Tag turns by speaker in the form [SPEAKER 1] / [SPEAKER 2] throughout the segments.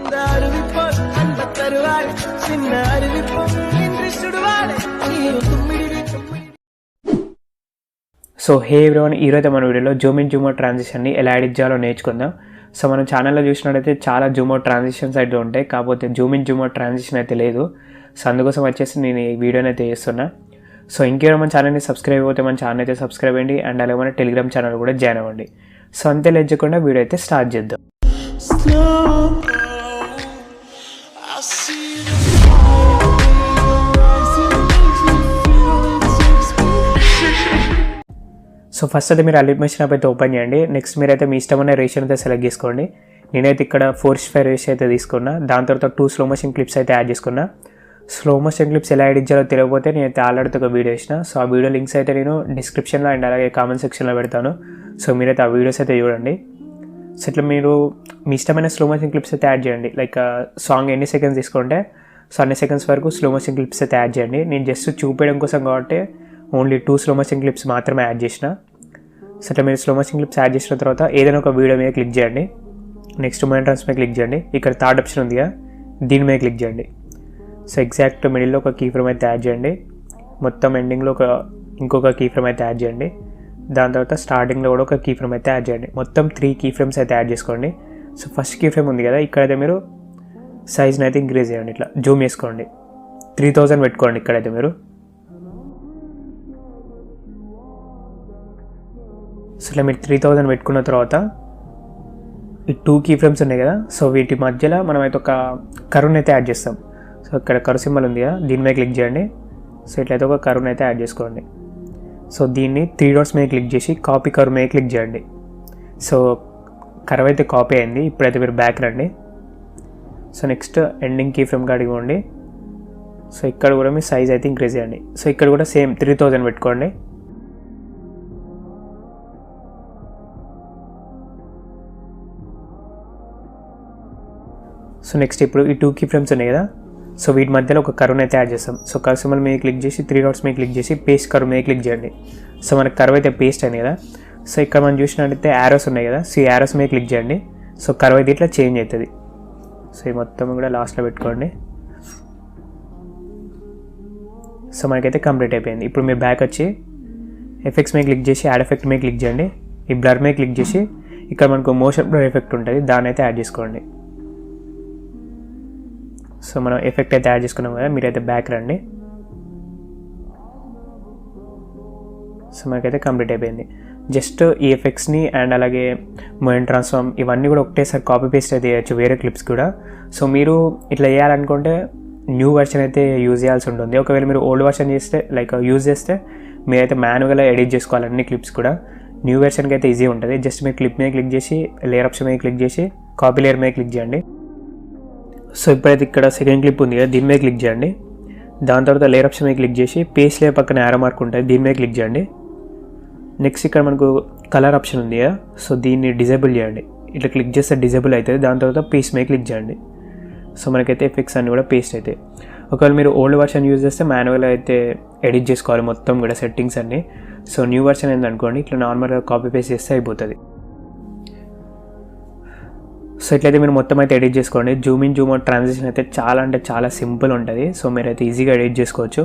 [SPEAKER 1] So hey everyone, ఈరోజు మన వీడియోలో జూమ్ ఇన్ జూమ్ అవుట్ ట్రాన్సిషన్ని ఎలా ఎడిట్ చేయాలో నేర్చుకుందాం. సో మన ఛానల్లో చూసినట్టయితే చాలా జూమ్ అవుట్ ట్రాన్సిషన్స్ అయితే ఉంటాయి, కాకపోతే Zoom in Zoom out transition అయితే లేదు. సో అందుకోసం వచ్చేసి నేను ఈ వీడియోని అయితే చేస్తున్నా. సో ఇంకేమైనా మన ఛానల్ని సబ్స్క్రైబ్ అవుతే మన ఛానల్ అయితే సబ్స్క్రైబ్ అయ్యండి, అండ్ అలాగే మన టెలిగ్రామ్ ఛానల్ కూడా జాయిన్ అవ్వండి. సో అంతే లేచకుండా వీడియో అయితే స్టార్ట్ చేద్దాం. సో ఫస్ట్ అయితే మీరు అలిమినేషన్ యాప్ అయితే ఓపెన్ చేయండి. నెక్స్ట్ మీరైతే మీ ఇష్టమైన రేషన్ అయితే సెలెక్ట్ చేసుకోండి. నేనైతే ఇక్కడ 4:5 రేషన్ అయితే తీసుకున్నా. దాని తర్వాత 2 స్లో మోషన్ క్లిప్స్ అయితే యాడ్ చేసుకున్నా. స్లో మోషన్ క్లిప్స్ ఎలా ఎడిట్ చేయాలో తెలియకపోతే నేనైతే ఆల్రెడీ ఒక వీడియో వేసిన. సో ఆ వీడియో లింక్స్ అయితే నేను డిస్క్రిప్షన్లో అండ్ అలాగే కామెంట్ సెక్షన్లో పెడతాను. సో మీరైతే ఆ వీడియోస్ అయితే చూడండి. సో ఇట్లా మీరు మీ ఇష్టమైన స్లో మోషన్ క్లిప్స్ అయితే యాడ్ చేయండి. లైక్ సాంగ్ ఎన్ని సెకండ్స్ తీసుకుంటే సో అన్ని సెకండ్స్ వరకు స్లో మోషన్ క్లిప్స్ అయితే యాడ్ చేయండి. నేను జస్ట్ చూపించడం కోసం కాబట్టి ఓన్లీ 2 స్లో మోషన్ క్లిప్స్ మాత్రమే యాడ్ చేసిన. సో అట్లా మీరు స్లో మోషన్ క్లిప్స్ యాడ్ చేసిన తర్వాత ఏదైనా ఒక వీడియో మీద క్లిక్ చేయండి. నెక్స్ట్ మూమెంట్ ట్రాన్స్ మీద క్లిక్ చేయండి. ఇక్కడ థర్డ్ ఆప్షన్ ఉందిగా, దీని మీద క్లిక్ చేయండి. సో ఎగ్జాక్ట్ మిడిల్లో ఒక కీ ఫ్రేమ్ అయితే యాడ్ చేయండి. మొత్తం ఎండింగ్లో ఇంకొక కీ ఫ్రేమ్ అయితే యాడ్ చేయండి. దాని తర్వాత స్టార్టింగ్లో కూడా ఒక కీ ఫ్రేమ్ అయితే యాడ్ చేయండి. మొత్తం 3 కీ ఫ్రేమ్స్ అయితే యాడ్ చేసుకోండి. సో ఫస్ట్ కీ ఫ్రేమ్ ఉంది కదా, ఇక్కడైతే మీరు సైజ్ని అయితే ఇంక్రీజ్ చేయండి. ఇట్లా జూమ్ చేసుకోండి. 3000 పెట్టుకోండి. ఇక్కడైతే మీరు సో ఇట్లా మీరు 3000 పెట్టుకున్న తర్వాత ఈ 2 కీ ఫ్రేమ్స్ ఉన్నాయి కదా, సో వీటి మధ్యలో మనం అయితే ఒక కరువుని అయితే యాడ్ చేస్తాం. సో ఇక్కడ కరు సింబల్ ఉంది కదా, దీని మీద క్లిక్ చేయండి. సో ఇట్లయితే ఒక కరువుని అయితే యాడ్ చేసుకోండి. సో దీన్ని 3 డాట్స్ మీద క్లిక్ చేసి కాపీ కరువు మీద క్లిక్ చేయండి. సో కరువు అయితే కాపీ అయింది. ఇప్పుడైతే మీరు బ్యాక్ రండి. So next ending key frame కాడికి పోండి. సో ఇక్కడ కూడా మీ సైజ్ అయితే ఇంక్రీజ్ చేయండి. సో ఇక్కడ కూడా సేమ్ 3000 పెట్టుకోండి. సో నెక్స్ట్ ఇప్పుడు ఈ 2 కీ ఫ్రేమ్స్ ఉన్నాయి కదా, సో వీటి మధ్యలో ఒక కరువుని అయితే యాడ్ చేస్తాం. సో కర్వ్ సింబల్ మీద క్లిక్ చేసి 3 డాట్స్ మీద క్లిక్ చేసి పేస్ట్ కరువు మీద క్లిక్ చేయండి. సో మనకి కరువు అయితే పేస్ట్ అయింది కదా. సో ఇక్కడ మనం చూసినట్టయితే యారోస్ ఉన్నాయి కదా, సో ఈ యారోస్ మీద క్లిక్ చేయండి. సో కరువు అయితే ఇట్లా చేంజ్ అవుతుంది. సో ఈ మొత్తం కూడా లాస్ట్లో పెట్టుకోండి. సో మనకైతే కంప్లీట్ అయిపోయింది. ఇప్పుడు మీరు బ్యాక్ వచ్చి ఎఫెక్ట్స్ మీద క్లిక్ చేసి యాడ్ ఎఫెక్ట్ మీద క్లిక్ చేయండి. ఈ బ్లర్ మీద క్లిక్ చేసి ఇక్కడ మనకు మోషన్ బ్లర్ ఎఫెక్ట్ ఉంటుంది, దాన్ని అయితే యాడ్ చేసుకోండి. సో మనం ఎఫెక్ట్ అయితే యాడ్ చేసుకున్నాం కదా, మీరైతే బ్యాక్ రండి. సో మనకైతే కంప్లీట్ అయిపోయింది. జస్ట్ ఈ ఎఫెక్ట్స్ని అండ్ అలాగే మూమెంట్ ట్రాన్స్ఫార్మ్ ఇవన్నీ కూడా ఒకటేసారి కాపీ పేస్ట్ అయితే చేయొచ్చు వేరే క్లిప్స్ కూడా. సో మీరు ఇట్లా చేయాలనుకుంటే న్యూ వర్షన్ అయితే యూజ్ చేయాల్సి ఉంటుంది. ఒకవేళ మీరు ఓల్డ్ వర్షన్ చేస్తే లైక్ యూజ్ చేస్తే మీరైతే మాన్యువల్గా ఎడిట్ చేసుకోవాలి అన్ని క్లిప్స్ కూడా. న్యూ వెర్షన్కి అయితే ఈజీ ఉంటుంది. జస్ట్ మీరు క్లిప్ మీద క్లిక్ చేసి లేయర్ ఆప్షన్ మీద క్లిక్ చేసి కాపీ లేయర్ మీద క్లిక్ చేయండి. సో ఇప్పుడైతే ఇక్కడ సెకండ్ క్లిప్ ఉంది కదా, దీని మీద క్లిక్ చేయండి. దాని తర్వాత లేయర్ ఆప్షన్ మీద క్లిక్ చేసి పేస్ట్ లేయర్ పక్కన యారో మార్క్ ఉంటుంది, దీని మీద క్లిక్ చేయండి. నెక్స్ట్ ఇక్కడ మనకు కలర్ ఆప్షన్ ఉంది కదా, సో దీన్ని డిజేబుల్ చేయండి. ఇట్లా క్లిక్ చేస్తే డిజేబుల్ అవుతుంది. దాని తర్వాత పేస్ట్ మీద క్లిక్ చేయండి. సో మనకైతే ఎఫెక్ట్స్ అన్నీ కూడా పేస్ట్ అవుతాయి. ఒకవేళ మీరు ఓల్డ్ వర్షన్ యూజ్ చేస్తే మాన్యువల్గా అయితే ఎడిట్ చేసుకోవాలి మొత్తం కూడా సెట్టింగ్స్ అన్నీ. సో న్యూ వర్షన్ ఏందనుకోండి, ఇట్లా నార్మల్గా కాపీ పేస్ట్ చేస్తే అయిపోతుంది. సో ఇట్లయితే మీరు మొత్తం అయితే ఎడిట్ చేసుకోండి. Zoom in Zoom out transition అయితే చాలా అంటే చాలా సింపుల్ ఉంటుంది. సో మీరైతే ఈజీగా ఎడిట్ చేసుకోవచ్చు.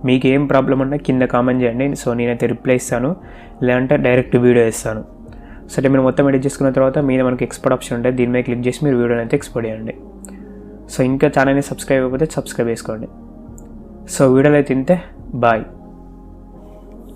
[SPEAKER 1] మీకు ఏం ప్రాబ్లం ఉన్నా కింద కామెంట్ చేయండి. సో నేనైతే రిప్లై ఇస్తాను, లేదంటే డైరెక్ట్ వీడియో ఇస్తాను. సో అంటే మీరు మొత్తం ఎడిట్ చేసుకున్న తర్వాత మీద మనకి ఎక్స్పోర్ట్ ఆప్షన్ ఉంటుంది, దీని మీద క్లిక్ చేసి మీరు వీడియోని అయితే ఎక్స్పోర్ట్ చేయండి. సో ఇంకా ఛానల్ని సబ్స్క్రైబ్ అయిపోతే సబ్స్క్రైబ్ చేసుకోండి. సో వీడియోలో అయితే ఇంతే, బాయ్.